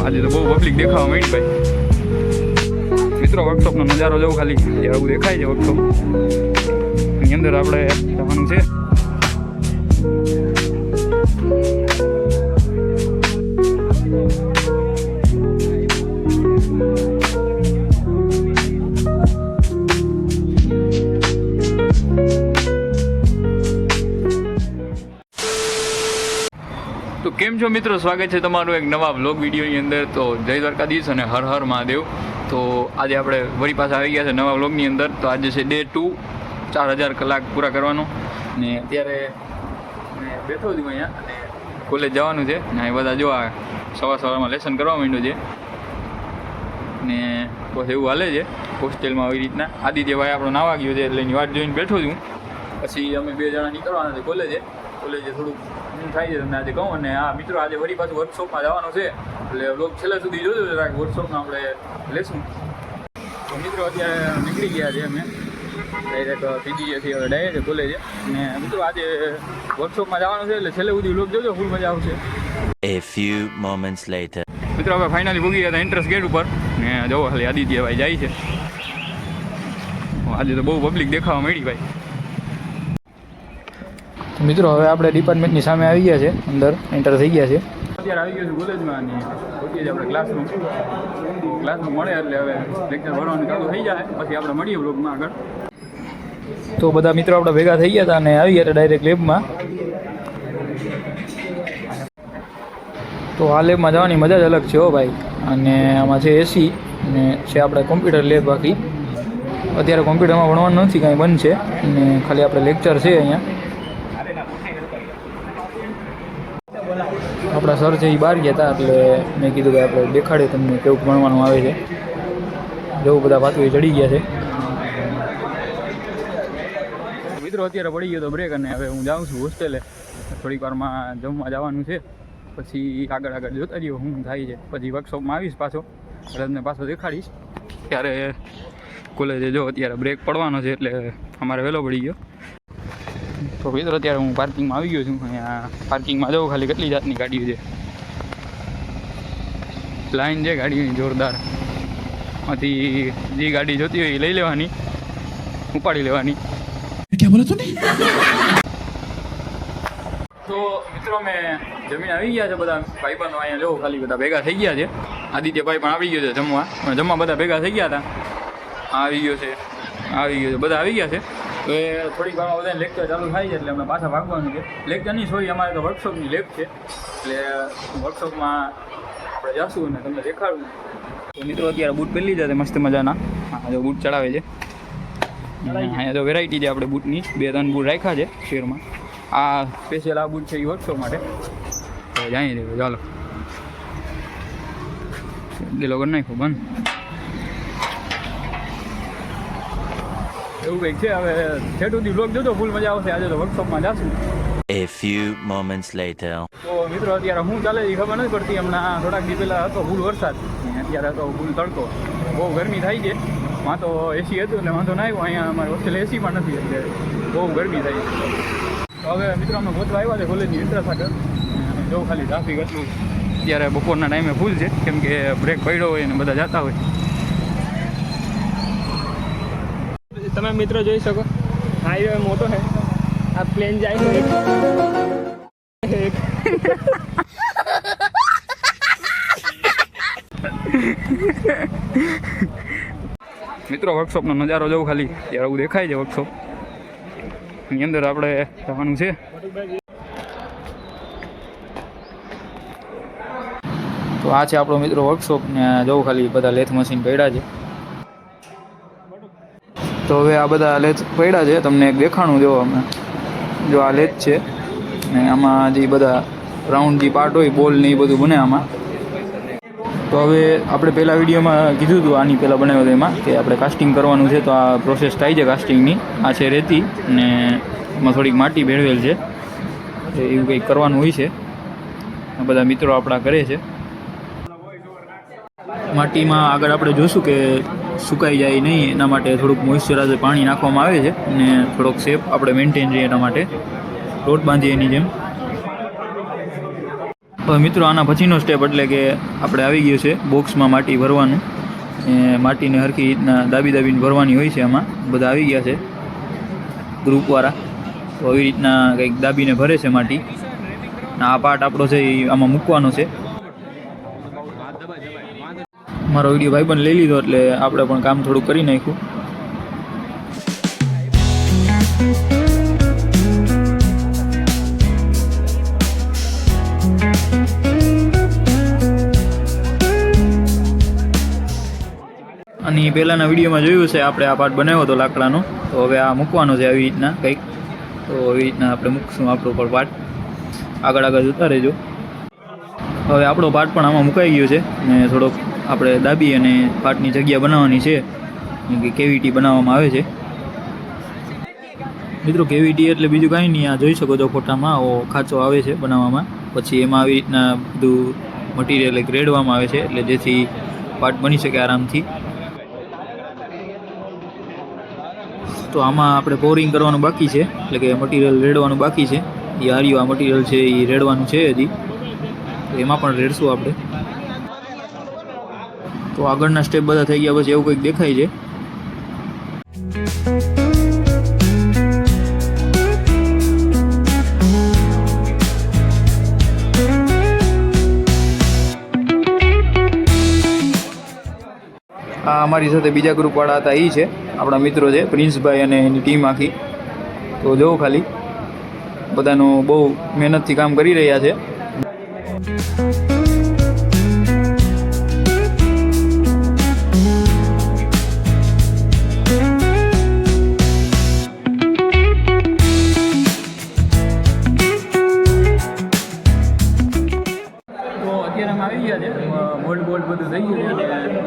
આજે તો બહુ પબ્લિક દેખાવા માંડી ભાઈ. મિત્રો વર્કશોપનો નજારો જોઉં ખાલી આવું દેખાય છે. વર્કશોપ એની અંદર આપણે જવાનું છે. તો કેમ છો મિત્રો, સ્વાગત છે તમારું એક નવા વ્લોગ વિડીયોની અંદર. તો જય દ્વારકાધીશ અને હર હર મહાદેવ. તો આજે આપણે વળી પાછા આવી ગયા છે નવા વ્લોગની અંદર. તો આજે છે ડે 2, 4000 કલાક પૂરા કરવાનો. ને અત્યારે બેઠો છું અહીંયા અને કોલેજ જવાનું છે. ને એ બધા જો આ સવારમાં લેસન કરવા માંડ્યું છે ને બસ એવું હાલે છે હોસ્ટેલમાં. આવી રીતના આદિત્યભાઈ આપણો નાવા ગયો છે એટલે એની વાટ જોઈને બેઠો છું. પછી અમે 2 જણા નીકળવાના છે કોલેજે થોડુંક થાય છે તમને આજે કહું. અને આ મિત્રો આજે વળી પાછું વર્કશોપમાં જવાનું છે એટલે વ્લોગ છેલ્લા સુધી જોજો જરાક. વર્કશોપમાં આપણે લેશું. તો મિત્રો અત્યારે નીકળી ગયા છે અમે ડાયરેક્ટ પીજીએથી હવે ડાયરેક્ટ કોલેજે. અને મિત્રો આજે વર્કશોપમાં જવાનું છે એટલે છેલ્લે સુધી વ્લોગ જોજો, ફૂલ મજા આવશે. A few moments later. મિત્રો હવે ફાઇનલી ભૂગી ગયા હતા એન્ટ્રન્સ ગેટ ઉપર ને જોવો ખાલી આદિત્યભાઈ જાય છે. આજે તો બહુ પબ્લિક દેખાવા મળી ભાઈ. મિત્રો હવે આપણે ડિપાર્ટમેન્ટની સામે આવી ગયા છે, અંદર એન્ટર થઈ ગયા છે. અત્યારે આવી ગયો છું કોલેજમાં અને પહોંચીએ છીએ આપણે ક્લાસરૂમ મળે એટલે હવે લેક્ચર ભરવાનું ચાલુ થઈ જાય. પછી આપણે મળીએ બ્લોગમાં આગળ. તો બધા મિત્રો આપણે ભેગા થઈ ગયા હતા અને આવી ગયા હતા ડાયરેક્ટ લેબમાં. તો આ લેબમાં જવાની મજા જ અલગ છે હો ભાઈ. અને આમાં છે એસી અને છે આપણે કોમ્પ્યુટર લેબ. બાકી અત્યારે કોમ્પ્યુટરમાં ભણવાનું નથી, કાંઈ બંધ છે અને ખાલી આપણે લેક્ચર છે અહીંયા. આપણા સર છે એ બહાર ગયા હતા એટલે મેં કીધું કે આપણે દેખાડે તમને કેવું ભણવાનું આવે છે. જેવું બધા પાછું ચડી ગયા છે. મિત્રો અત્યારે પડી ગયો તો બ્રેક અને હવે હું જાઉં છું હોસ્ટેલે. થોડીક વારમાં જમવા જવાનું છે. પછી આગળ જોતા રહ્યો શું થાય છે. પછી વર્કશોપમાં આવીશ પાછો એટલે તમને પાછો દેખાડીશ. ત્યારે કોલેજે જો અત્યારે બ્રેક પડવાનો છે એટલે અમારે વહેલો પડી ગયો. તો મિત્રો અત્યારે હું પાર્કિંગમાં આવી ગયો છું. અહીંયા પાર્કિંગમાં જાઉં ખાલી કેટલી જાતની ગાડીઓ છે. લાઈન છે ગાડીની જોરદાર. માંથી જે ગાડી જોતી હોય એ લઈ લેવાની, ઉપાડી લેવાની. ક્યાં બોલા તું? તો મિત્રો અમે જમીન આવી ગયા છે. બધા ભાઈબંધો અહીંયા જો ખાલી બધા ભેગા થઈ ગયા છે. આદિત્યભાઈ પણ આવી ગયો છે જમવા બધા ભેગા થઈ ગયા હતા. આવી ગયો છે બધા આવી ગયા છે. તો એ થોડીક વારમાં બધાને લેક્ચર ચાલુ થાય છે એટલે અમને પાછા ભાગવાનું છે. લેક્ચરની સોરી અમારે તો વર્કશોપની લેબ છે એટલે વર્કશોપમાં આપણે જઈશું અને તમને દેખાડું. તો મિત્રો અત્યારે બૂટ પહેરી લીધા છે મસ્ત મજાના. હા જો બૂટ ચડાવે છે. અહીંયા તો વેરાયટી છે આપણે બૂટની. 2-3 બૂટ રાખ્યા છે શેરમાં. આ સ્પેશિયલ આ બૂટ છે એ વર્કશોપ માટે. તો જાણી દેવું ચાલો. દિલો કરી નાખો બંધ. એવું કંઈક છે. હવે છેટ સુધી બ્લોગ જોજો, ફૂલ મજા આવશે. આજે તો વર્કશોપમાં જશું. A few moments later. તો મિત્રો અત્યારે શું ચાલે એ ખબર નથી પડતી. હમણાં થોડાક દી પહેલાં હતો ફૂલ વરસાદ, અત્યારે હતો ફૂલ તડકો. બહુ ગરમી થાય છે. માં તો એસી હતું એટલે વાંધો ના આવ્યો. અહીંયા અમારે હોસ્ટેલ એસી પણ નથી એટલે બહુ ગરમી થાય છે. તો હવે મિત્રો અમે ગોતવા આવ્યા છે કોલેજની એન્ટ્રન્સ આગળ. જો ખાલી ટ્રાફિક એટલું અત્યારે બપોરના ટાઈમે ફૂલ છે કેમ કે બ્રેક પડ્યો હોય અને બધા જતા હોય. તમે મિત્રો જોઈ શકો હાઈવે મોટો છે. આ પ્લેન જાય છે. મિત્રો વર્કશોપનો નજારો જોઉં ખાલી ત્યારે આવું દેખાય છે. વર્કશોપ એની અંદર આપણે જવાનું છે. તો આ છે આપણો મિત્રો વર્કશોપ ને જોઉં ખાલી બધા લેથ મશીન પડ્યા છે. તો હવે આ બધા લેથ પડ્યા છે તમને એક દેખાણું જો અમે. જો આ લેથ છે ને આમાં જે બધા રાઉન્ડ જે પાર્ટ હોય બોલ ને એ બધું બને આમાં. તો હવે આપણે પહેલાં વિડીયોમાં કીધું હતું આની પહેલાં બનાવ્યો હતો એમાં કે આપણે કાસ્ટિંગ કરવાનું છે. તો આ પ્રોસેસ થાય છે કાસ્ટિંગની. આ છે રેતી ને એમાં થોડીક માટી ભેળવેલ છે. એવું કંઈક કરવાનું હોય છે. આ બધા મિત્રો આપણા કરે છે. માટીમાં આગળ આપણે જોઈશું કે સુકાઈ જાય નહીં એના માટે થોડુંક મોઇશ્ચરાઇઝર પાણી નાખવામાં આવે છે અને થોડોક શેપ આપણે મેન્ટેન રહે એના માટે લોટ બાંધીએ એની જેમ. હવે મિત્રો આના પછીનો સ્ટેપ એટલે કે આપણે આવી ગયું છે બોક્સમાં માટી ભરવાનું. એ માટીને હરખી રીતના દાબીને ભરવાની હોય છે. આમાં બધા આવી ગયા છે ગ્રુપવાળા. તો આવી રીતના કંઈક દાબીને ભરે છે માટી. આ પાર્ટ આપણો છે એ આમાં મૂકવાનો છે. મારો વિડીયો ભાઈબંધ લઈ લીધો એટલે આપણે પણ કામ થોડું કરી નાખ્યું. અને પહેલાંના વિડીયોમાં જોયું છે આપણે આ પાર્ટ બનાવ્યો હતો લાકડાનો. તો હવે આ મૂકવાનો છે આવી રીતના કંઈક. તો આવી રીતના આપણે મૂકશું આપણો પણ પાર્ટ. આગળ જોતા રહેજો. હવે આપણો પાર્ટ પણ આમાં મુકાઈ ગયો છે ને થોડોક આપણે દાબી અને પાર્ટની જગ્યા બનાવવાની છે કે કેવિટી બનાવવામાં આવે છે. મિત્રો કેવિટી એટલે બીજું કાંઈ નહીં, આ જોઈ શકો છો ફોટામાં આવો ખાંચો આવે છે બનાવવામાં. પછી એમાં આવી રીતના બધું મટીરિયલ એક રેડવામાં આવે છે એટલે જેથી પાર્ટ બની શકે આરામથી. તો આમાં આપણે પોરિંગ કરવાનું બાકી છે એટલે કે મટીરિયલ રેડવાનું બાકી છે. એ આ મટીરિયલ છે એ રેડવાનું છે હજી. તો એમાં પણ રેડશું આપણે. તો આગળના સ્ટેપ બધા થઈ ગયા પછી એવું કંઈક દેખાય છે. આ અમારી સાથે બીજા ગ્રુપવાળા હતા એ છે આપણા મિત્રો છે પ્રિન્સભાઈ અને એની ટીમ આખી. તો જોવો ખાલી બધાનું બહુ મહેનતથી કામ કરી રહ્યા છે. આવી ગયા છે મોલ્ડ બોલ્ડ બધું થઈ ગયું છે.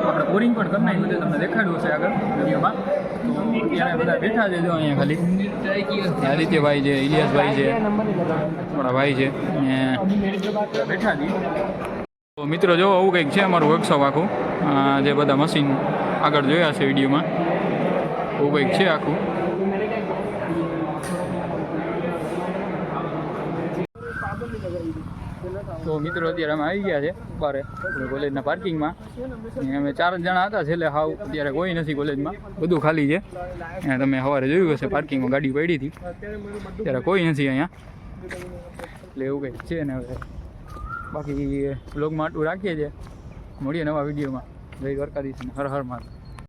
આપણે બોરિંગ પણ કરી નાખ્યું છે, તમને દેખાડ્યું છે આગળ વિડીયોમાં. તો અત્યારે બધા બેઠા છે જો અહીંયા ખાલી. આદિત્યભાઈ છે, ઇલિયાસભાઈ છે, આપણા ભાઈ છે અને બેઠા છીએ. તો મિત્રો જો આવું કંઈક છે અમારું વર્કશોપ આખું. જે બધા મશીન આગળ જોયા છે વિડીયોમાં એવું કંઈક છે આખું. તો મિત્રો અત્યારે અમે આવી ગયા છે બારે કોલેજના પાર્કિંગમાં. અમે 4 જણા હતા છેલ્લે. હાવ અત્યારે કોઈ નથી કોલેજમાં, બધું ખાલી છે. તમે સવારે જોયું હશે પાર્કિંગમાં ગાડી પડી હતી, ત્યારે કોઈ નથી અહીંયા. એટલે એવું કંઈક છે ને. હવે બાકી બ્લોગમાં આટલું રાખીએ છીએ. મળીએ નવા વિડીયોમાં. જય દ્વારકાધીશ, હર હર મહાદેવ.